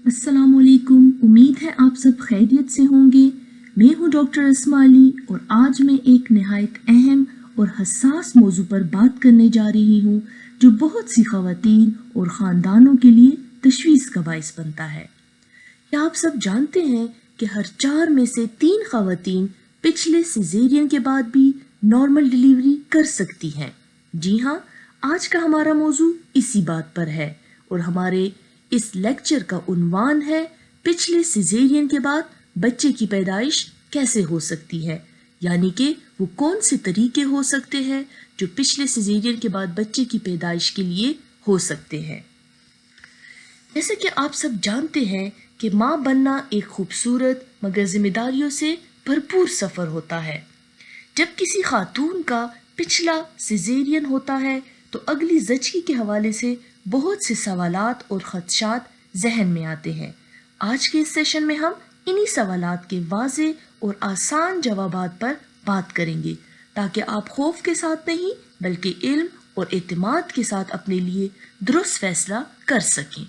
अस्सलाम वालेकुम। उम्मीद है आप सब खैरियत से होंगे। मैं हूँ डॉक्टर अस्मा अली और आज मैं एक नहायत अहम और हसास मौजू पर बात करने जा रही हूँ जो बहुत सी ख़वातीन और ख़ानदानों के लिए तशवीश का बाइस बनता है। क्या आप सब जानते हैं कि हर 4 में से 3 ख़वातीन पिछले सिजेरियन के बाद भी नॉर्मल डिलीवरी कर सकती हैं? जी हाँ, आज का हमारा मौजू इसी बात पर है और हमारे इस लेक्चर का उन्वान है पिछले सिजेरियन के बाद बच्चे की पैदाइश कैसे हो सकती है, यानी कि वो कौन से तरीके हो सकते हैं जो पिछले सिजेरियन के बाद बच्चे की पैदाइश के लिए हो सकते हैं। जैसे कि आप सब जानते हैं कि माँ बनना एक खूबसूरत मगर जिम्मेदारियों से भरपूर सफ़र होता है। जब किसी खातून का पिछला सिजेरियन होता है तो अगली ज़चगी के हवाले से बहुत से सवालात और ख़दशात जहन में आते हैं। आज के इस सेशन में हम इन्हीं सवालात के वाज़े और आसान जवाबात पर बात करेंगे ताकि आप खौफ के साथ नहीं बल्कि इल्म और एतमाद के साथ अपने लिए दुरुस्त फैसला कर सकें।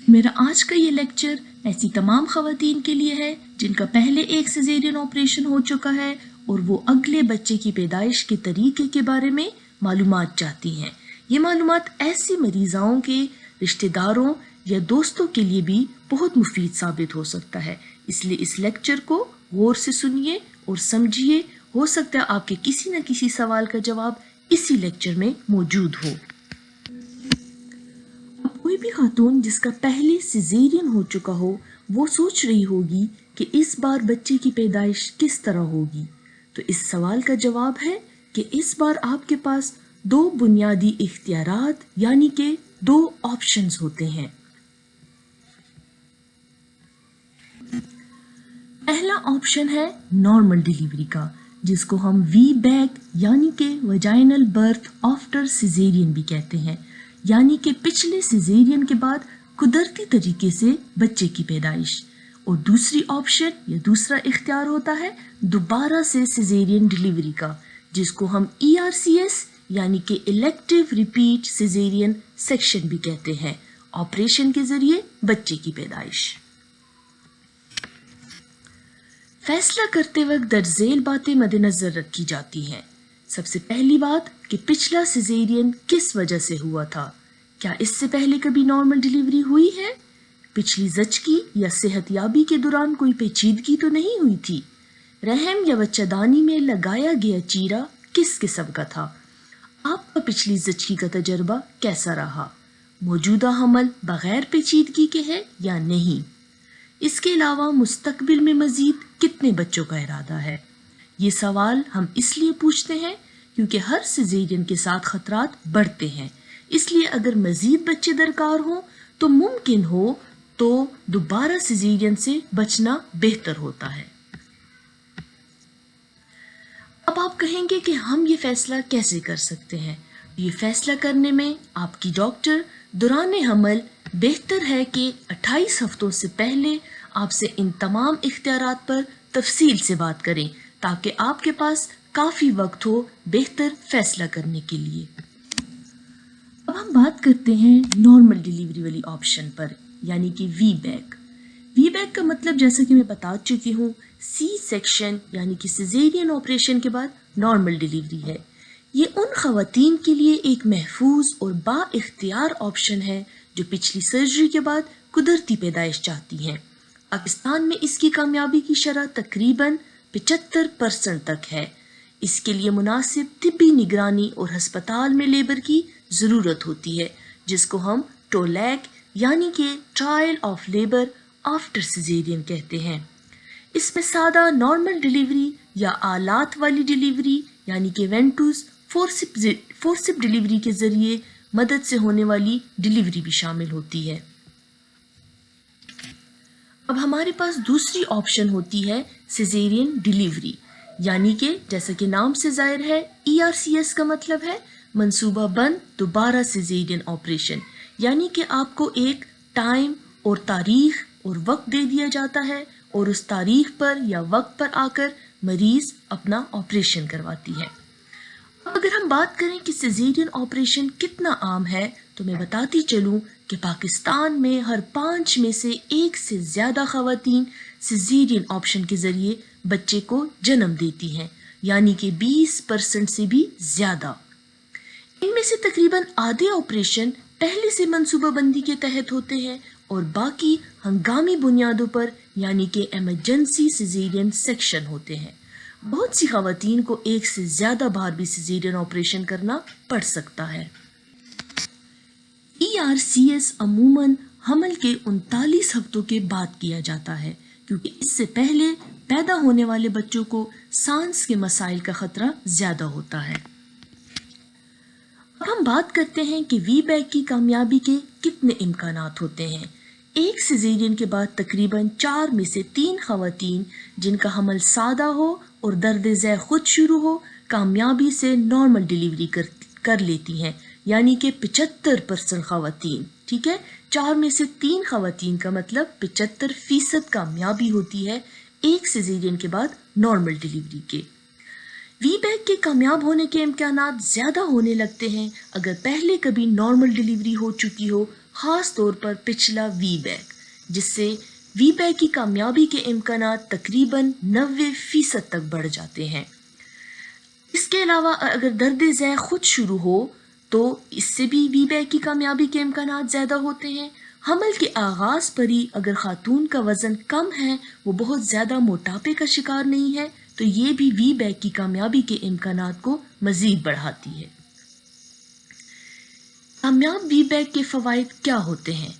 मेरा आज का ये लेक्चर ऐसी तमाम ख़वातीन के लिए है जिनका पहले एक सिजेरियन ऑपरेशन हो चुका है और वो अगले बच्चे की पैदाइश के तरीके के बारे में मालूमात चाहती हैं। ये मालूमात ऐसी मरीज़ाओं के रिश्तेदारों या दोस्तों के लिए भी बहुत मुफीद साबित हो सकता है, इसलिए इस लेक्चर को गौर से सुनिए और समझिए। हो सकता है आपके किसी न किसी सवाल का जवाब इसी लेक्चर में मौजूद हो। अब कोई भी खातून जिसका पहले सिजेरियन हो चुका हो वो सोच रही होगी कि इस बार बच्चे की पैदाइश किस तरह होगी। तो इस सवाल का जवाब है कि इस बार आपके पास 2 बुनियादी इख्तियारात यानी कि 2 ऑप्शंस होते हैं। पहला ऑप्शन है नॉर्मल डिलीवरी का, जिसको हम VBAC यानी कि वजाइनल बर्थ आफ्टर सिजेरियन भी कहते हैं, यानी कि पिछले सिजेरियन के बाद कुदरती तरीके से बच्चे की पैदाइश। और दूसरी ऑप्शन या दूसरा इख्तियार होता है दोबारा से सिजेरियन डिलीवरी का, जिसको हम ERCS यानी कि इलेक्टिव रिपीट सिजेरियन सेक्शन भी कहते हैं, ऑपरेशन के जरिए बच्चे की पैदाइश। फैसला करते वक्त दरजेल बातें मद्देनजर रखी जाती हैं। सबसे पहली बात कि पिछला सिजेरियन किस वजह से हुआ था। क्या इससे पहले कभी नॉर्मल डिलीवरी हुई है? पिछली ज़चगी या सेहतयाबी के दौरान कोई पेचीदगी तो नहीं हुई थी? रहम या बच्चादानी में लगाया गया चीरा किस किस्म का था? आपका पिछली ज़चगी का तजर्बा कैसा रहा? मौजूदा हमल बग़ैर पेचीदगी के है या नहीं? इसके अलावा मुस्तकबिल में मज़ीद कितने बच्चों का इरादा है? ये सवाल हम इसलिए पूछते हैं क्योंकि हर सिजेरियन के साथ ख़तरात बढ़ते हैं, इसलिए अगर मज़ीद बच्चे दरकार हों तो मुमकिन हो तो दोबारा सिजेरियन से बचना बेहतर होता है। अब आप कहेंगे कि हम ये फ़ैसला कैसे कर सकते हैं? ये फ़ैसला करने में आपकी डॉक्टर दौरान हमल बेहतर है कि 28 हफ्तों से पहले आपसे इन तमाम इख्तियारात पर तफसील से बात करें ताकि आपके पास काफ़ी वक्त हो बेहतर फ़ैसला करने के लिए। अब हम बात करते हैं नॉर्मल डिलीवरी वाली ऑप्शन पर, यानी कि VBAC। VBAC का मतलब जैसा कि मैं बता चुकी हूँ C सेक्शन यानी कि सिजेरियन ऑपरेशन के बाद नॉर्मल डिलीवरी है। ये उन ख़वातीन के लिए एक महफूज और बाइख्तियार ऑप्शन है जो पिछली सर्जरी के बाद कुदरती पैदाइश चाहती हैं। पाकिस्तान में इसकी कामयाबी की शरह तकरीबन 75% तक है। इसके लिए मुनासिब तिब्बी निगरानी और हस्पताल में लेबर की ज़रूरत होती है, जिसको हम टोलैक यानी कि trial of labour after caesarean कहते हैं। इसमें सादा नॉर्मल डिलीवरी या आलात वाली डिलीवरी यानी कि वेंटूस फोर्सिप डिलीवरी के ज़रिए मदद से होने वाली डिलीवरी भी शामिल होती है। अब हमारे पास दूसरी ऑप्शन होती है सिजेरियन डिलीवरी, यानी कि जैसा कि नाम से जाहिर है ERCS का मतलब है मंसूबा बंद दोबारा सिजेरियन ऑपरेशन, यानी कि आपको एक टाइम और तारीख और वक्त दे दिया जाता है और उस तारीख पर या वक्त पर आकर मरीज़ अपना ऑपरेशन करवाती है। अगर हम बात करें कि सिजेरियन ऑपरेशन कितना आम है, तो मैं बताती चलूं कि पाकिस्तान में हर 5 में से 1 से ज़्यादा ख़वातीन सिजेरियन ऑप्शन के ज़रिए बच्चे को जन्म देती हैं, यानी कि 20% से भी ज़्यादा। इनमें से तकरीबन आधे ऑपरेशन पहले से मंसूबाबंदी के तहत होते हैं और बाकी हंगामी बुनियादों पर, यानी कि एमरजेंसी सिजेरियन सेक्शन होते हैं। बहुत सी खवातीन को एक से ज़्यादा बार भी सिजेरियन ऑपरेशन करना पड़ सकता है। ERCS अमूमन हमल के 39 हफ्तों के बाद किया जाता है, क्योंकि इससे पहले पैदा होने वाले बच्चों को सांस के मसाइल का खतरा ज़्यादा होता है। अब हम बात करते हैं कि VBAC की कामयाबी के कितने इम्कानात होते हैं। एक सिजेरियन के बाद तकरीबन 4 में से 3 खवातीन जिनका हमल सादा हो और दर्द ज़ै खुद शुरू हो, कामयाबी से नॉर्मल डिलीवरी कर लेती हैं, यानी कि 75% खवातीन। ठीक है, 4 में से 3 खवातीन का मतलब 75% कामयाबी होती है एक सिजेरियन के बाद नॉर्मल डिलीवरी के। VBAC के कामयाब होने के इम्कानात ज़्यादा होने लगते हैं अगर पहले कभी नॉर्मल डिलीवरी हो चुकी हो, ख़ास तौर पर पिछला VBAC, जिससे VBAC की कामयाबी के इम्कानात तकरीबन 90% तक बढ़ जाते हैं। इसके अलावा अगर दर्द ज़ै खुद शुरू हो तो इससे भी VBAC की कामयाबी के इम्कानात ज़्यादा होते हैं। हमल के आगाज़ पर ही अगर ख़ातून का वज़न कम है, वो बहुत ज़्यादा मोटापे का शिकार नहीं है, तो ये भी VBAC की कामयाबी के इम्कानात को मज़ीद बढ़ाती है। कामयाब VBAC के फ़वाइद क्या होते हैं?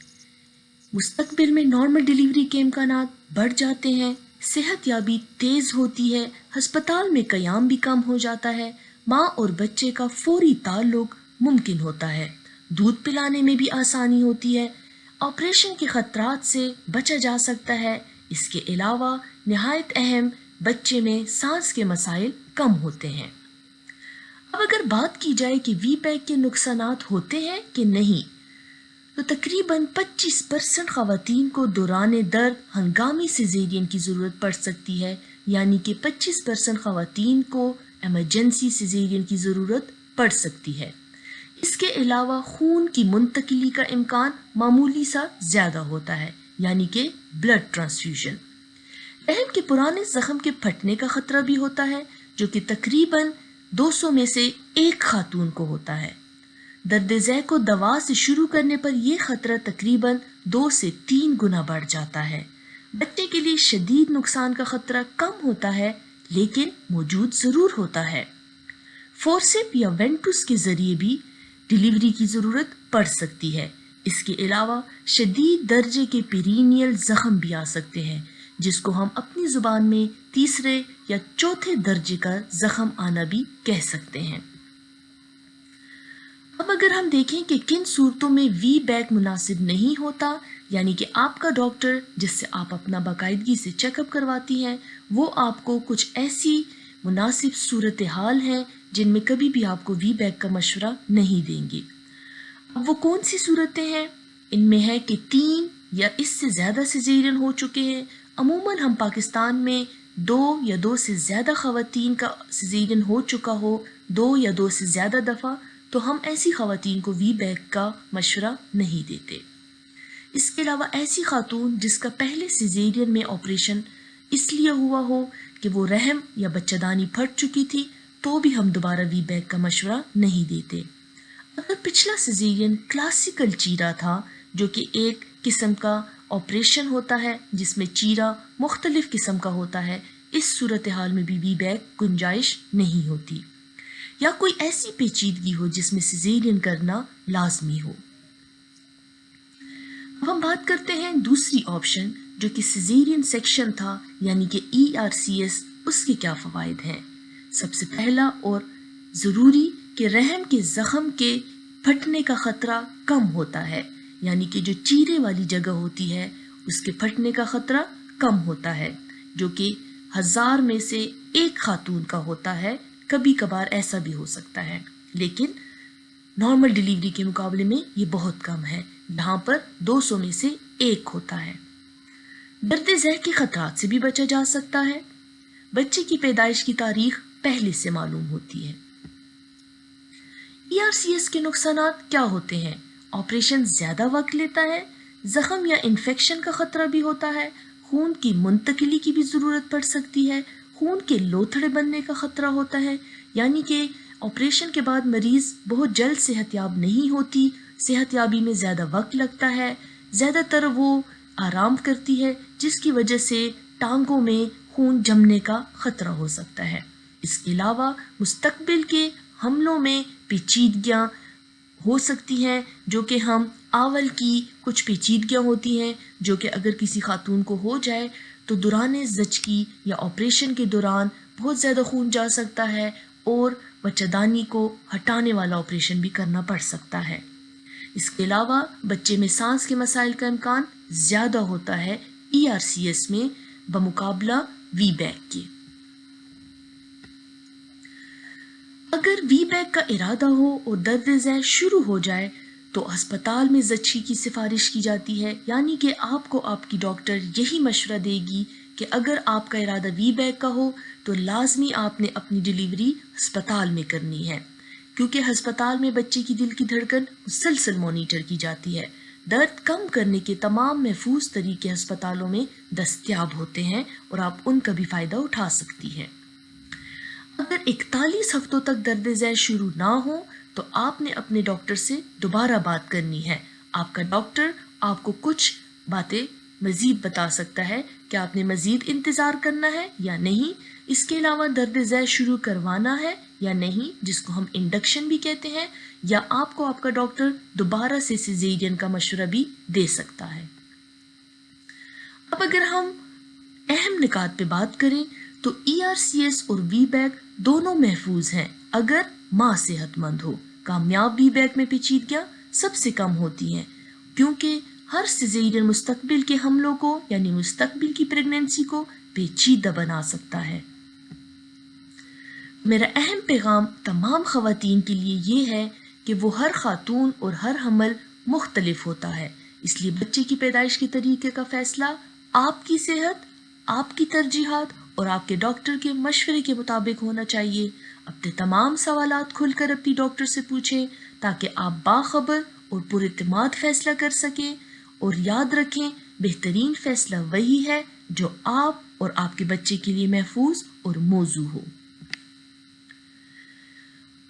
मुस्तकबिल में नॉर्मल डिलीवरी के इम्कानात बढ़ जाते हैं, सेहत याबी तेज़ होती है, हस्पताल में क़याम भी कम हो जाता है, माँ और बच्चे का फौरी ताल्लुक मुमकिन होता है, दूध पिलाने में भी आसानी होती है, ऑपरेशन के ख़तरात से बचा जा सकता है। इसके अलावा नहायत अहम, बच्चे में सांस के मसाइल कम होते हैं। अब अगर बात की जाए कि VBAC के नुकसानात होते हैं कि नहीं, तो तकरीबन 25% ख़वातीन को दौरान दर्द हंगामी सिजेरियन की ज़रूरत पड़ सकती है, यानी कि 25% ख़वातीन को एमरजेंसी सिजेरियन की ज़रूरत पड़ सकती है। इसके अलावा खून की मुंतकिली का इम्कान मामूली सा ज़्यादा होता है, यानी कि ब्लड ट्रांसफ्यूजन। रहम के पुराने ज़ख्म के फटने का ख़तरा भी होता है, जो कि तकरीबन 200 में से 1 खातून को होता है। दर्द ज़ै को दवा से शुरू करने पर यह ख़तरा तकरीबन 2 से 3 गुना बढ़ जाता है। बच्चे के लिए शदीद नुकसान का ख़तरा कम होता है, लेकिन मौजूद ज़रूर होता है। फोर्सेप या वेंटुस के ज़रिए भी डिलीवरी की ज़रूरत पड़ सकती है। इसके अलावा शदीद दर्जे के पेरिनियल ज़ख्म भी आ सकते हैं, जिसको हम अपनी ज़ुबान में तीसरे या चौथे दर्जे का ज़ख्म आना भी कह सकते हैं। अब अगर हम देखें कि किन सूरतों में VBAC मुनासिब नहीं होता, यानी कि आपका डॉक्टर जिससे आप अपना बाकायदगी से चेकअप करवाती हैं, वो आपको कुछ ऐसी मुनासिब सूरत हाल हैं जिनमें कभी भी आपको VBAC का मशवरा नहीं देंगे। अब वो कौन सी सूरतें हैं? इनमें है कि 3 या इससे ज़्यादा सिजेरियन हो चुके हैं। अमूमन हम पाकिस्तान में 2 या 2 से ज़्यादा ख़वातीन का सिजेरियन हो चुका हो, 2 या 2 से ज़्यादा दफ़ा, तो हम ऐसी ख़वातीन को VBAC का मशवरा नहीं देते। इसके अलावा ऐसी खातून जिसका पहले सिजेरियन में ऑपरेशन इसलिए हुआ हो कि वो रहम या बच्चादानी फट चुकी थी, तो भी हम दोबारा VBAC का मशवरा नहीं देते। अगर पिछला सिजेरियन क्लासिकल चीरा था, जो कि एक किस्म का ऑपरेशन होता है जिसमें चीरा मुख्तलिफ किस्म का होता है, इस सूरत हाल में भी VBAC गुंजाइश नहीं होती। या कोई ऐसी पेचीदगी हो जिसमें सिजेरियन करना लाजमी हो। अब हम बात करते हैं दूसरी ऑप्शन, जो कि सिजेरियन सेक्शन था, यानी कि ERCS, उसके क्या फ़वाइद हैं। सबसे पहला और ज़रूरी कि रहम के ज़ख्म के फटने का ख़तरा कम होता है, यानी कि जो चीरे वाली जगह होती है उसके फटने का ख़तरा कम होता है, जो कि 1000 में से 1 खातून का होता है। कभी कभार ऐसा भी हो सकता है, लेकिन नॉर्मल डिलीवरी के मुकाबले में ये बहुत कम है, जहाँ पर 200 में से 1 होता है। दर्द ज़ह के ख़तरात से भी बचा जा सकता है। बच्चे की पैदाइश की तारीख पहले से मालूम होती है। ERCS کے نقصانات کیا ہوتے ہیں؟ آپریشن زیادہ وقت لیتا ہے، زخم یا انفیکشن کا خطرہ بھی ہوتا ہے، خون کی منتقلی کی بھی ضرورت پڑ سکتی ہے، خون کے لوتھڑے بننے کا خطرہ ہوتا ہے، یعنی کہ آپریشن کے بعد مریض بہت جلد صحت یاب نہیں ہوتی، صحت یابی میں زیادہ وقت لگتا ہے، زیادہ تر وہ آرام کرتی ہے جس کی وجہ سے ٹانگوں میں خون جمنے کا خطرہ ہو سکتا ہے۔ اس کے علاوہ مستقبل کے حملوں میں پیچیدگیاں ہو سکتی ہیں، جو کہ آول کی کچھ پیچیدگیاں ہوتی ہیں جو کہ اگر کسی خاتون کو ہو جائے تو دوران زچگی یا آپریشن کے دوران بہت زیادہ خون جا سکتا ہے اور بچہ دانی کو ہٹانے والا آپریشن بھی کرنا پڑ سکتا ہے۔ اس کے علاوہ بچے میں سانس کے مسائل کا امکان زیادہ ہوتا ہے ERCS میں بمقابلہ وی بیک کے۔ اگر وی بیک کا ارادہ ہو اور درد ذیل شروع ہو جائے تو ہسپتال میں زچگی کی سفارش کی جاتی ہے، یعنی کہ آپ کو آپ کی ڈاکٹر یہی مشورہ دے گی کہ اگر آپ کا ارادہ وی بیک کا ہو تو لازمی آپ نے اپنی ڈیلیوری ہسپتال میں کرنی ہے، کیونکہ ہسپتال میں بچے کی دل کی دھڑکن مسلسل مانیٹر کی جاتی ہے۔ درد کم کرنے کے تمام محفوظ طریقے ہسپتالوں میں دستیاب ہوتے ہیں اور آپ ان کا بھی فائدہ اٹھا سکتی ہیں۔ اگر 41 ہفتوں تک درد ذیل شروع نہ ہو تو آپ نے اپنے ڈاکٹر سے دوبارہ بات کرنی ہے۔ آپ کا ڈاکٹر آپ کو کچھ باتیں مزید بتا سکتا ہے کہ آپ نے مزید انتظار کرنا ہے یا نہیں، اس کے علاوہ درد ذیل شروع کروانا ہے یا نہیں، جس کو ہم انڈکشن بھی کہتے ہیں، یا آپ کو آپ کا ڈاکٹر دوبارہ سے سیزیرین کا مشورہ بھی دے سکتا ہے۔ اب اگر ہم اہم نکات پہ بات کریں تو ERCS اور وی بیک دونوں محفوظ ہیں اگر ماں صحت مند ہو۔ کامیاب وی بیک میں پیچیدگیاں سب سے کم ہوتی ہیں کیونکہ ہر سیزیرین مستقبل کے حملوں کو یعنی مستقبل کی پریگنینسی کو پیچیدہ بنا سکتا ہے۔ میرا اہم پیغام تمام خواتین کے لیے یہ ہے کہ وہ ہر خاتون اور ہر حمل مختلف ہوتا ہے، اس لیے بچے کی پیدائش کے طریقے کا فیصلہ آپ کی صحت، آپ کی ترجیحات اور آپ کے ڈاکٹر کے مشورے کے مطابق ہونا چاہیے۔ اپنے تمام سوالات کھل کر اپنی ڈاکٹر سے پوچھیں تاکہ آپ باخبر اور پر اعتماد فیصلہ کر سکیں، اور یاد رکھیں بہترین فیصلہ وہی ہے جو آپ اور آپ کے بچے کے لیے محفوظ اور موزوں ہو۔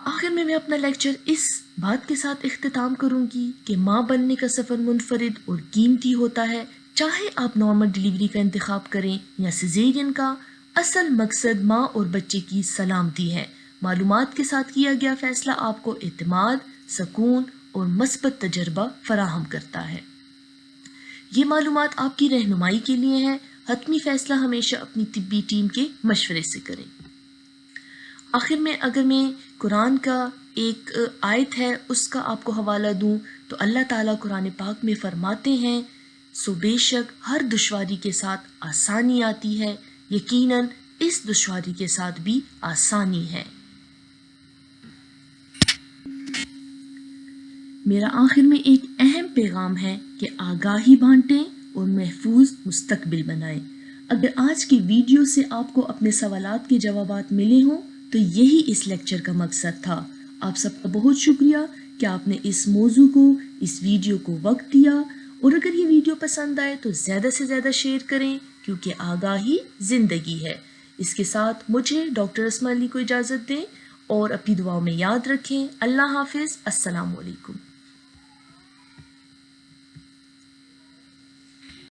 آخر میں اپنا لیکچر اس بات کے ساتھ اختتام کروں گی کہ ماں بننے کا سفر منفرد اور قیمتی ہوتا ہے، چاہے آپ نارمل ڈیلیوری کا انتخاب کریں یا سیزیرین کا، اصل مقصد ماں اور بچے کی سلامتی ہے۔ معلومات کے ساتھ کیا گیا فیصلہ آپ کو اعتماد، سکون اور مثبت تجربہ فراہم کرتا ہے۔ یہ معلومات آپ کی رہنمائی کے لیے ہیں، حتمی فیصلہ ہمیشہ اپنی طبی ٹیم کے مشورے سے کریں۔ آخر میں اگر میں قرآن کا ایک آیت ہے اس کا آپ کو حوالہ دوں تو اللہ تعالیٰ قرآن پاک میں فرماتے ہیں، سو بے شک ہر دشواری کے ساتھ آسانی آتی ہے، یقیناً اس دشواری کے ساتھ بھی آسانی ہے۔ میرا آخر میں ایک اہم پیغام ہے کہ آگاہی بانٹیں اور محفوظ مستقبل بنائیں۔ اگر آج کی ویڈیو سے آپ کو اپنے سوالات کے جوابات ملے ہوں تو یہی اس لیکچر کا مقصد تھا۔ آپ سب کا بہت شکریہ کہ آپ نے اس موضوع کو، اس ویڈیو کو وقت دیا، اور اگر یہ ویڈیو پسند آئے تو زیادہ سے زیادہ شیئر کریں کیونکہ آگاہی زندگی ہے۔ اس کے ساتھ مجھے ڈاکٹر اسماء علی کو اجازت دیں اور اپنی دعاؤں میں یاد رکھیں۔ اللہ حافظ، السلام علیکم۔